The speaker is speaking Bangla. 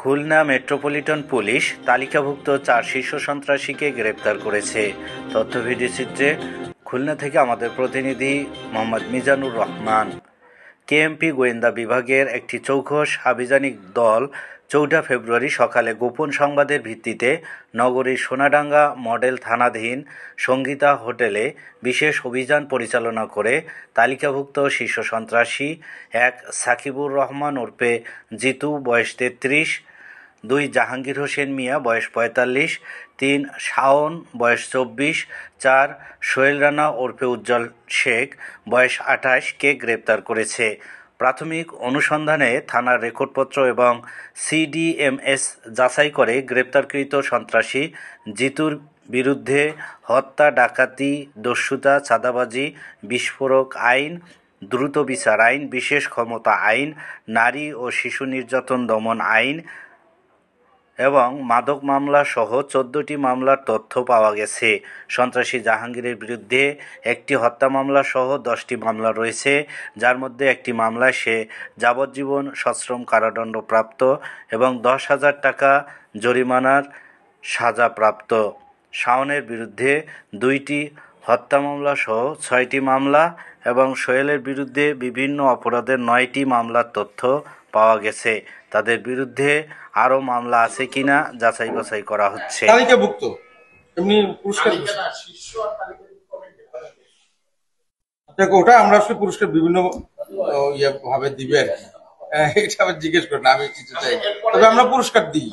খুলনা মেট্রোপলিটন পুলিশ তালিকাভুক্ত 4 শীর্ষ সন্ত্রাসীকে গ্রেপ্তার করেছে। তথ্যভিডিওচিত্রে খুলনা থেকে আমাদের প্রতিনিধি মোহাম্মদ মিজানুর রহমান। কেএমপি গোয়েন্দা বিভাগের একটি চৌকস আভিযানিক দল ৪ ফেব্রুয়ারি সকালে গোপন সংবাদের ভিত্তিতে নগরীর সোনাডাঙ্গা মডেল থানাধীন সঙ্গীতা হোটেলে বিশেষ অভিযান পরিচালনা করে তালিকাভুক্ত শীর্ষ সন্ত্রাসী ১ সাকিবুর রহমান ওরফে জিতু বয়স ৩৩, ২ জাহাঙ্গীর হোসেন মিয়া বয়স ৪৫, ৩ শাওন বয়স ২৪, ৪ সোহেল রানা ওরফে উজ্জ্বল শেখ বয়স ২৮কে গ্রেপ্তার করেছে। প্রাথমিক অনুসন্ধানে থানার রেকর্ডপত্র এবং সিডিএমএস যাচাই করে গ্রেপ্তারকৃত সন্ত্রাসী জিতুর বিরুদ্ধে হত্যা, ডাকাতি, দস্যুতা, চাঁদাবাজি, বিস্ফোরক আইন, দ্রুত বিচার আইন, বিশেষ ক্ষমতা আইন, নারী ও শিশু নির্যাতন দমন আইন এবং মাদক মামলা সহ ১৪টি মামলার তথ্য পাওয়া গেছে। সন্ত্রাসী জাহাঙ্গীরের বিরুদ্ধে একটি হত্যা মামলা সহ ১০টি মামলা রয়েছে, যার মধ্যে একটি মামলায় সে যাবজ্জীবন সশ্রম কারাদণ্ডপ্রাপ্ত এবং ১০,০০০ টাকা জরিমানার সাজাপ্রাপ্ত। শাওনের বিরুদ্ধে ২টি হত্যা মামলা সহ ৬টি মামলা এবং সোহেলের বিরুদ্ধে বিভিন্ন অপরাধের ৯টি মামলার তথ্য পাওয়া গেছে। তাদের বিরুদ্ধে আরও মামলা আছে কিনা যাচাই বাছাই করা হচ্ছে। তালিকাভুক্ত এমনি পুরস্কার আপনাকে ওটা আমরা আসলে পুরস্কার বিভিন্ন ভাবে দিবে আর কি। এটা আবার জিজ্ঞেস করেন, আমি কিছু চাই, তবে আমরা পুরস্কার দিই।